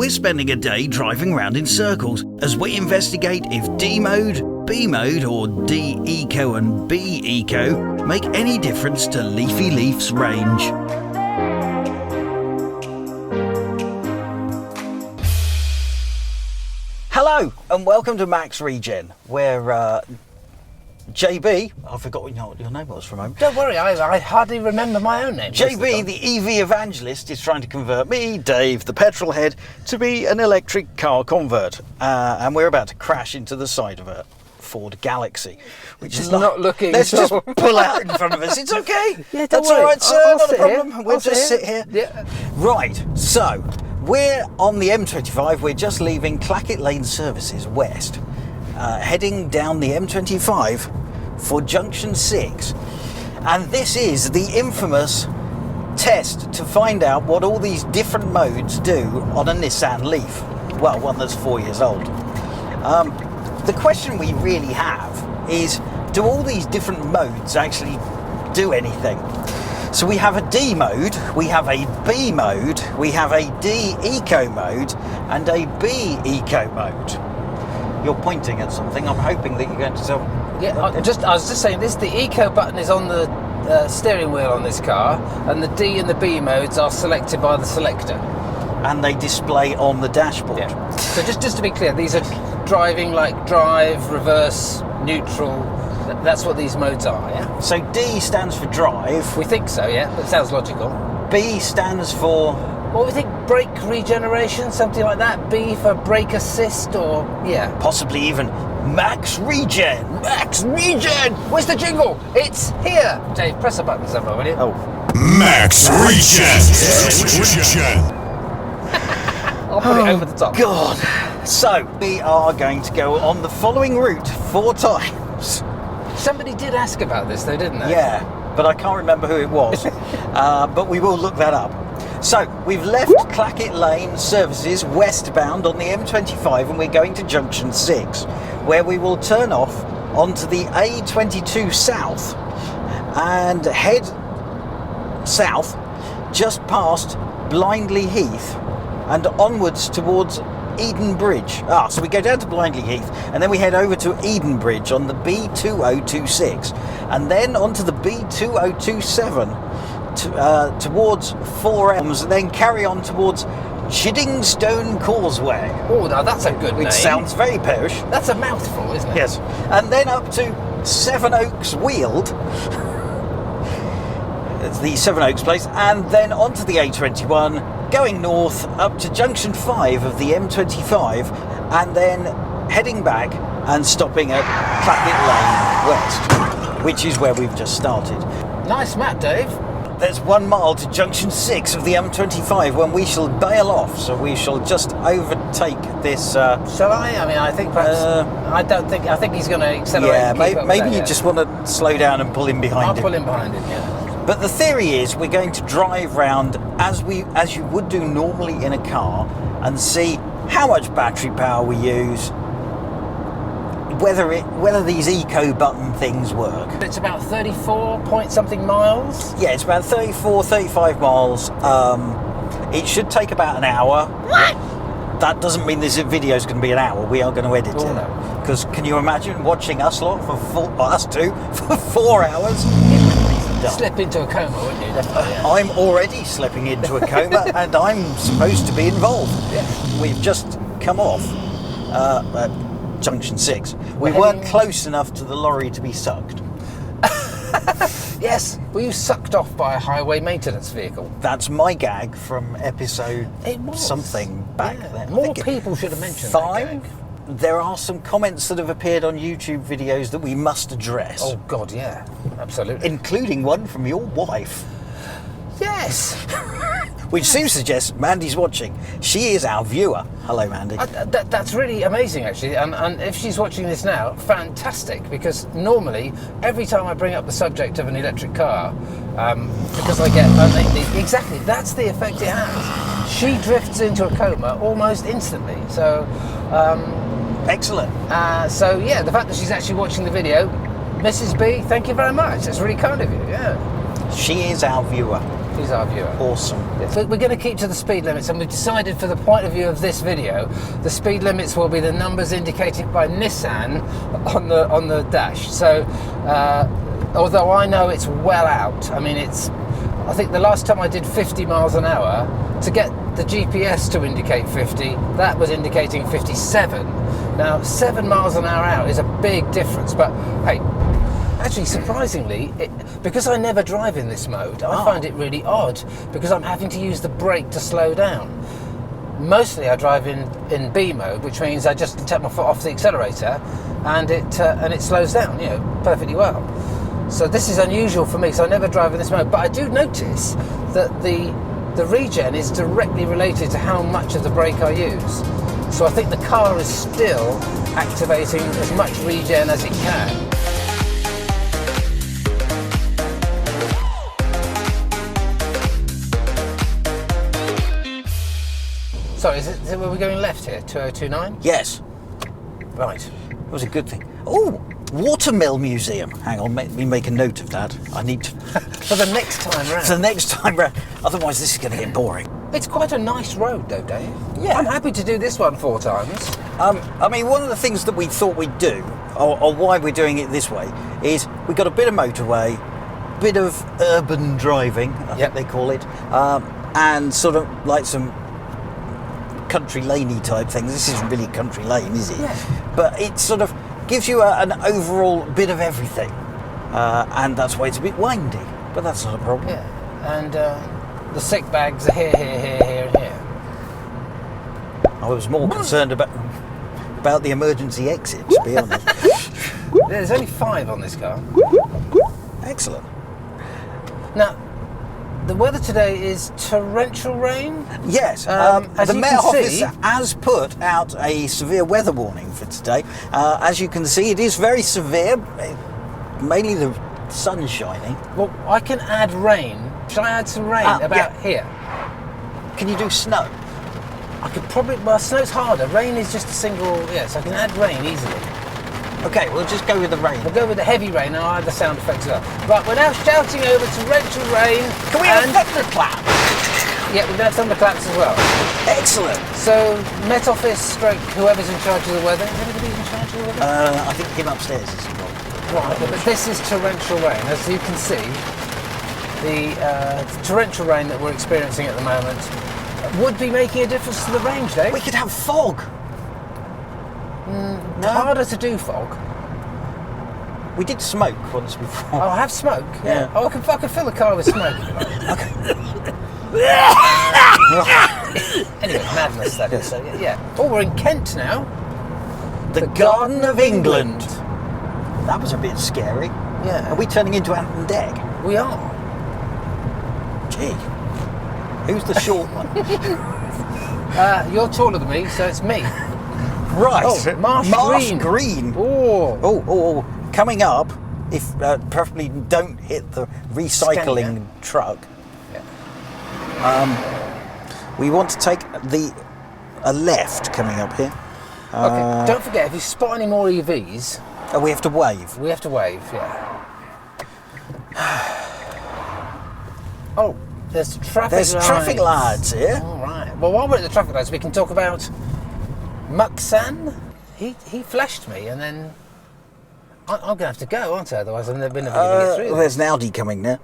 we're spending a day driving around in circles as we investigate if D mode, B mode or D eco and B eco make any difference to Leafy Leaf's range. Hello and welcome to Max Regen, where JB, I forgot what your name was for a moment. Don't worry, I hardly remember my own name. JB, the EV evangelist, is trying to convert me, Dave, the petrol head, to be an electric car convert. And we're about to crash into the side of a Ford Galaxy, which is not looking. Let's just pull out in front of us. It's okay. Yeah, that's worry. All right, sir. I'll not a problem. We'll just sit here. Yeah. Right. So we're on the M25. We're just leaving Clackett Lane Services West, heading down the M25 for Junction 6, and this is the infamous test to find out what all these different modes do on a Nissan Leaf. Well, one that's 4 years old. The question we really have is, do all these different modes actually do anything? So we have a D mode, we have a B mode, we have a D eco mode, and a B eco mode. You're pointing at something. I'm hoping that you're going to tell. Yeah, I was just saying this. The eco button is on the steering wheel on this car, and the D and the B modes are selected by the selector, and they display on the dashboard. Yeah. So just to be clear, these are driving like drive, reverse, neutral. That's what these modes are. Yeah. So D stands for drive. We think so. Yeah, that sounds logical. B stands for. What we think, brake regeneration, something like that. B for brake assist, or yeah, possibly even Max Regen. Max Regen. Where's the jingle? It's here. Dave, press a button somewhere, will you? Oh, Max Regen. I'll put it over the top. God. So we are going to go on the following route 4 times. Somebody did ask about this, though, didn't they? Yeah, but I can't remember who it was. But we will look that up. So, we've left Clackett Lane Services westbound on the M25 and we're going to Junction 6, where we will turn off onto the A22 South and head south just past Blindley Heath and onwards towards Eden Bridge. So we go down to Blindley Heath and then we head over to Eden Bridge on the B2026 and then onto the B2027 towards Four Elms and then carry on towards Chiddingstone Causeway. Oh, now that's a good name. Which sounds very posh. That's a mouthful, isn't it? Yes. And then up to Seven Oaks Weald. It's the Seven Oaks place. And then onto the A21, going north up to Junction 5 of the M25, and then heading back and stopping at Clackett Lane West, which is where we've just started. Nice map, Dave. There's 1 mile to Junction 6 of the M25 when we shall bail off, so we shall just overtake this. Shall I? I mean, I think perhaps. I think he's going to accelerate. Yeah, maybe you just want to slow down and pull in behind him. I'll pull in behind him, yeah. But the theory is we're going to drive round as you would do normally in a car and see how much battery power we use, whether these eco button things work. It's about 34 point something miles. Yeah, it's about 35 miles. It should take about an hour. What? That doesn't mean this video is going to be an hour. We are going to edit it. No. Because can you imagine watching us lot us two for 4 hours? Slip into a coma, wouldn't you? Definitely. Yeah. I'm already slipping into a coma, and I'm supposed to be involved. Yeah. We've just come off Junction 6. We weren't close enough to the lorry to be sucked. Yes. Were you sucked off by a highway maintenance vehicle? That's my gag from episode something back then. More people should have mentioned 5. that gag. There are some comments that have appeared on YouTube videos that we must address. Oh God, yeah, absolutely. Including one from your wife. Yes. Which seems to suggest Mandy's watching. She is our viewer. Hello, Mandy. That's really amazing, actually. And if she's watching this now, fantastic. Because normally, every time I bring up the subject of an electric car, because I get exactly that's the effect it has. She drifts into a coma almost instantly. So. Excellent. So yeah, the fact that she's actually watching the video, Mrs. B, thank you very much. That's really kind of you. Yeah. She is our viewer. She's our viewer. Awesome. Yes. We're going to keep to the speed limits, and we've decided for the point of view of this video, the speed limits will be the numbers indicated by Nissan on the dash. So, although I know it's well out, I mean, I think the last time I did 50 miles an hour, to get the GPS to indicate 50, that was indicating 57. Now, 7 miles an hour out is a big difference, but hey, actually, surprisingly, because I never drive in this mode, I find it really odd because I'm having to use the brake to slow down. Mostly I drive in B mode, which means I just take my foot off the accelerator and it slows down, you know, perfectly well. So this is unusual for me, so I never drive in this mode. But I do notice that the regen is directly related to how much of the brake I use. So I think the car is still activating as much regen as it can. Sorry, is it where we're going left here? 2029? Yes. Right. It was a good thing. Oh, Watermill Museum. Hang on, let me make a note of that. I need to... For the next time round. For the next time round. Otherwise, this is going to get boring. It's quite a nice road, though, Dave. Yeah. I'm happy to do this one 4 times. I mean, one of the things that we thought we'd do, or why we're doing it this way, is we got a bit of motorway, bit of urban driving, I think they call it, and sort of like some country laney type things. This isn't really country lane, is it? Yeah. But it sort of gives you an overall bit of everything, and that's why it's a bit windy. But that's not a problem. Yeah, and the sick bags are here, and here. I was more concerned about the emergency exit, to be honest. There's only 5 on this car. Excellent. Now, the weather today is torrential rain. Yes, as the you Met can Office see, has put out a severe weather warning for today. As you can see, it is very severe, mainly the sun shining. Well, I can add rain. Shall I add some rain here? Can you do snow? I could probably, well, snow's harder. Rain is just a single, yes, I can add rain easily. Okay, we'll just go with the rain. We'll go with the heavy rain, and I'll add the sound effects as well. Right, we're now shouting over torrential rain. Can we have a thunderclap? Yeah, we're going to have thunderclaps as well. Excellent. So, Met Office stroke whoever's in charge of the weather. Is anybody in charge of the weather? I think him upstairs is involved. Right, but this is torrential rain. As you can see, the torrential rain that we're experiencing at the moment would be making a difference to the range, Dave. We could have fog. No? Harder to do fog. We did smoke once before. Oh, I have smoke? Yeah. Oh, I can fill the car with smoke. Anyway, madness that is. So, yeah. Oh, we're in Kent now. The Garden of England. That was a bit scary. Yeah. Are we turning into Ant and Dec? We are. Gee. Who's the short one? You're taller than me, so it's me. Right. Oh, Marsh Green. Oh. Coming up, if preferably don't hit the recycling truck. Yeah. We want to take a left coming up here. Okay. Don't forget, if you spot any more EVs, we have to wave. We have to wave. Yeah. Oh, there's traffic lights here. All right. Well, while we're at the traffic lights, we can talk about Muxan. He flashed me, and then I'm going to have to go, aren't I? Otherwise, I'm never going to get through. There's an Audi coming now.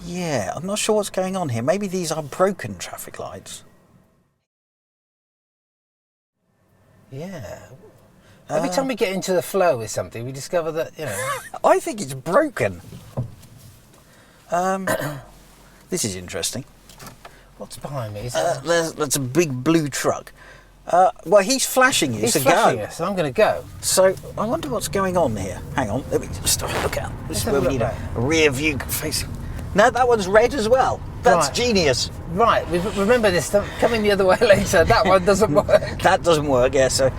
Yeah, I'm not sure what's going on here. Maybe these are broken traffic lights. Yeah. Every time we get into the flow with something, we discover that, you know. I think it's broken. This is interesting. What's behind me? That's a big blue truck. Well, he's flashing you, He's so flashing go. us, I'm going to go. So, I wonder what's going on here. Hang on, let me just have a look out. This is where we need a rear view facing. No, that one's red as well. That's genius. Right, remember this, coming the other way later, that one doesn't work. That doesn't work, yeah, so...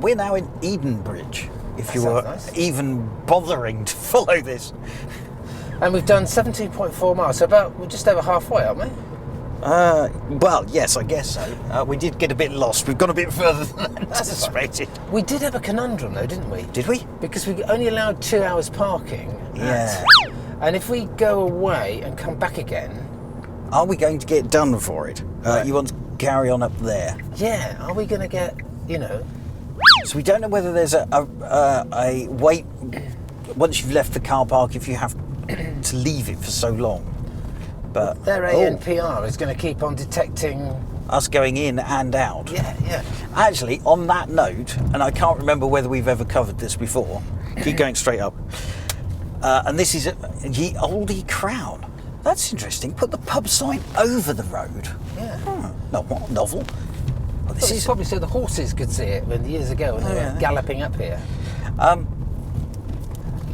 we're now in Edenbridge, if you were even bothering to follow this. And we've done 17.4 miles, so we're just over halfway, aren't we? Well, yes, I guess so. We did get a bit lost. We've gone a bit further than anticipated. We did have a conundrum though, didn't we? Did we? Because we only allowed 2 hours parking. Yeah. And if we go away and come back again... Are we going to get done for it? Right. You want to carry on up there? Yeah, are we going to get, you know... So we don't know whether there's a wait once you've left the car park if you have to leave it for so long. But their ANPR is going to keep on detecting... us going in and out. Yeah. Actually, on that note, and I can't remember whether we've ever covered this before, keep going straight up. And this is Ye Olde Crown. That's interesting. Put the pub sign over the road. Yeah. Not novel. Well, this is probably so the horses could see it years ago when they were galloping up here.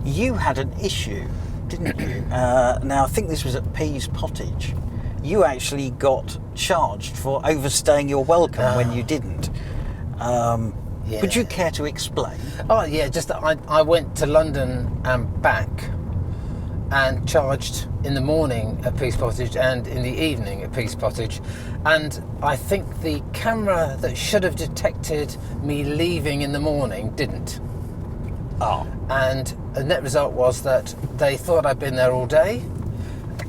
You had an issue, didn't you? Now, I think this was at Pease Pottage. You actually got charged for overstaying your welcome when you didn't. Would you care to explain? Oh, yeah, just that I went to London and back and charged in the morning at Pease Pottage and in the evening at Pease Pottage. And I think the camera that should have detected me leaving in the morning didn't. Oh. And the net result was that they thought I'd been there all day.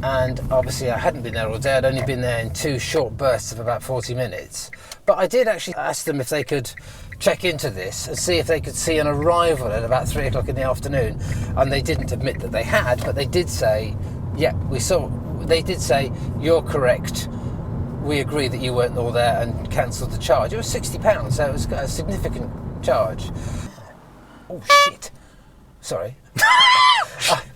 And obviously I hadn't been there all day. I'd only been there in 2 short bursts of about 40 minutes. But I did actually ask them if they could check into this and see if they could see an arrival at about 3 o'clock in the afternoon. And they didn't admit that they had, but they did say, yeah, we saw. They did say, you're correct. We agree that you weren't all there and cancelled the charge. It was £60, so it was a significant charge. Oh, shit. Sorry.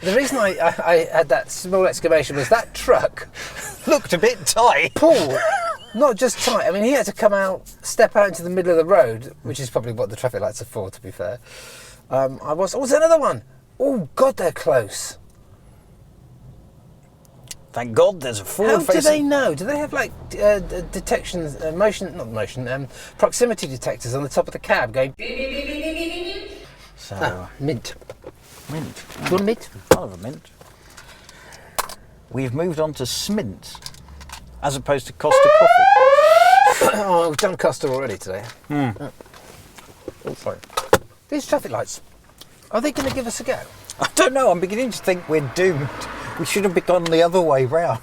The reason I had that small exclamation was that truck Looked a bit tight. Paul, not just tight. I mean, he had to come out, step out into the middle of the road, which is probably what the traffic lights are for, to be fair. Oh, was there another one? Oh, God, they're close. Thank God there's a forward facing... How do they know? Do they have, like, detections, proximity detectors on the top of the cab going... So, mint. mint. Do you want a mint? I'll have a mint. We've moved on to Smint, as opposed to Costa Coffee. Oh, we've done Costa already today. Mm. Oh, sorry. These traffic lights, are they going to give us a go? I don't know, I'm beginning to think we're doomed. We should have gone the other way round.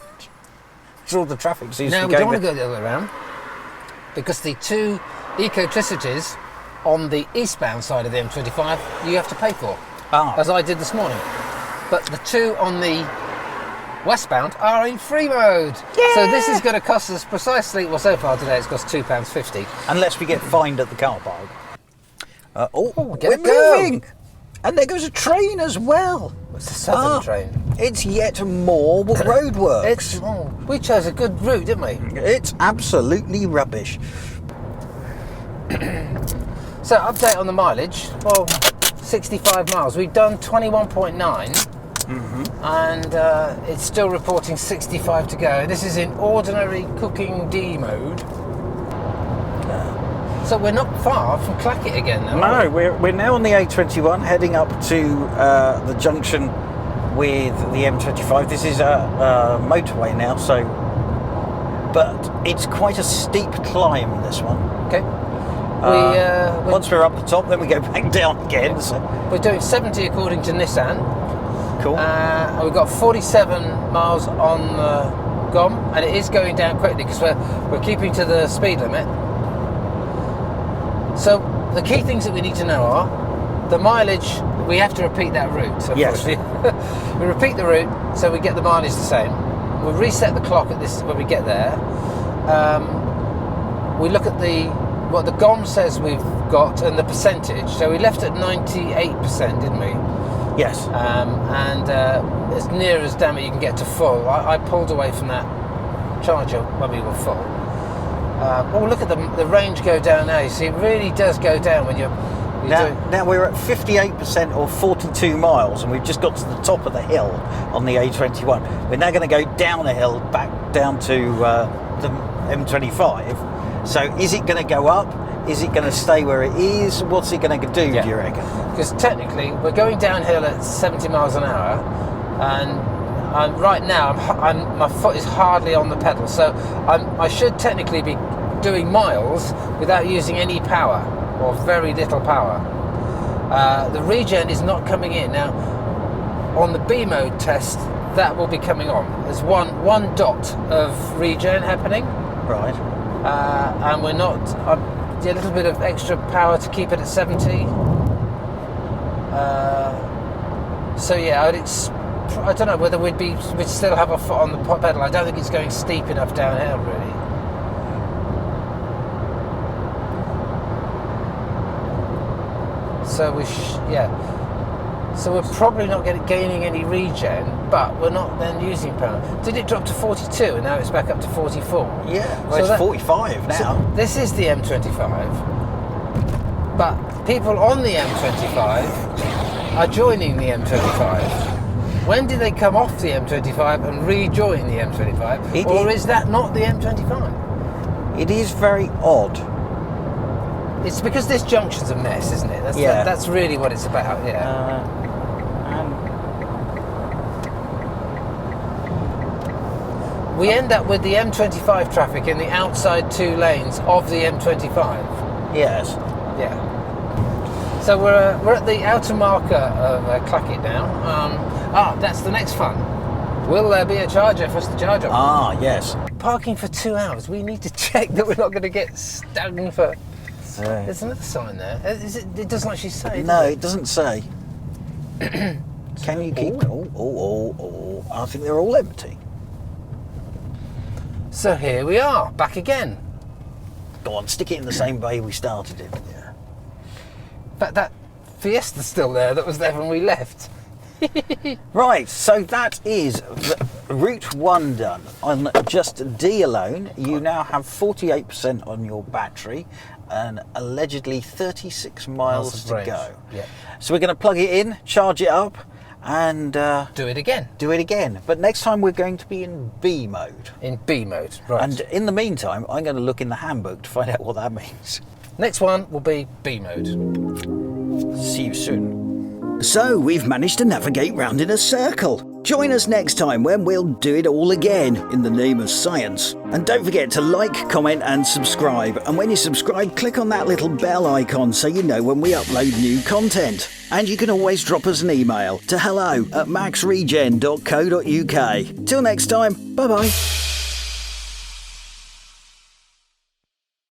It's all the traffic seems to be going... No, we don't want to go the other way around, because the 2 ecotricities on the eastbound side of the M25 you have to pay for, as I did this morning. But the 2 on the westbound are in free mode. Yeah. So this is going to cost us precisely, well, so far today it's cost £2.50. Unless we get fined at the car park. We're moving! And there goes a train as well. It's a southern train. It's yet more roadworks. We chose a good route, didn't we? It's absolutely rubbish. So, update on the mileage. Well, 65 miles. We've done 21.9. And it's still reporting 65 to go. This is in ordinary cooking D mode. So we're not far from Clackett again now. No, we're now on the A21 heading up to the junction with the M25. This is a motorway now, so but it's quite a steep climb, this one. Okay. Once we're up the top, then we go back down again. Yeah. So. We're doing 70 according to Nissan. Cool. And we've got 47 miles on the GOM, and it is going down quickly because we're keeping to the speed limit. So the key things that we need to know are the mileage. We have to repeat that route. Yes. We repeat the route so we get the mileage the same. We'll reset the clock at this when we get there. We look at what the GOM says we've got and the percentage. So we left at 98%, didn't we? Yes. And as near as damn it you can get to full. I pulled away from that charger when we were full. Look at the range go down now. You see, it really does go down when you're now we're at 58% or 42 miles, and we've just got to the top of the hill on the A21. We're now going to go down a hill back down to the M25. So is it going to go up? Is it going to stay where it is? What's it going to do, do you reckon? Because technically we're going downhill at 70 miles an hour, and And right now, my foot is hardly on the pedal, so I should technically be doing miles without using any power, or very little power. The regen is not coming in. Now, on the B mode test, that will be coming on. There's one dot of regen happening. Right. And we're not, a little bit of extra power to keep it at 70. So yeah, I don't know whether we'd still have our foot on the pedal. I don't think it's going steep enough downhill, really. So so we're probably not gaining any regen, but we're not then using power. Did it drop to 42 and now it's back up to 44? Yeah, well, so it's 45 now. So this is the M25, but people on the M25 are joining the M25. When did they come off the M25 and rejoin the M25? Or is that not the M25? It is very odd. It's because this junction's a mess, isn't it? That's really what it's about, yeah. We end up with the M25 traffic in the outside 2 lanes of the M25. Yes. Yeah. So we're at the outer marker of Clackett now. That's the next fun. Will there be a charger for us to charge up? Ah, yes. Parking for 2 hours. We need to check that we're not going to get stung for... There's another sign there. It doesn't actually say. No, it doesn't say. Can you keep... Oh. I think they're all empty. So here we are, back again. Go on, stick it in the same bay we started in. Yeah. But that Fiesta's still there that was there when we left. Right, so that is route 1 done. On just D alone, you now have 48% on your battery and allegedly 36 miles to go. Yeah. So we're going to plug it in, charge it up, and do it again. But next time we're going to be in B mode. In B mode, right. And in the meantime, I'm going to look in the handbook to find out what that means. Next one will be B mode. See you soon. So we've managed to navigate round in a circle. Join us next time when we'll do it all again in the name of science. And don't forget to like, comment and subscribe. And when you subscribe, click on that little bell icon so you know when we upload new content. And you can always drop us an email to hello@maxregen.co.uk. Till next time, bye bye.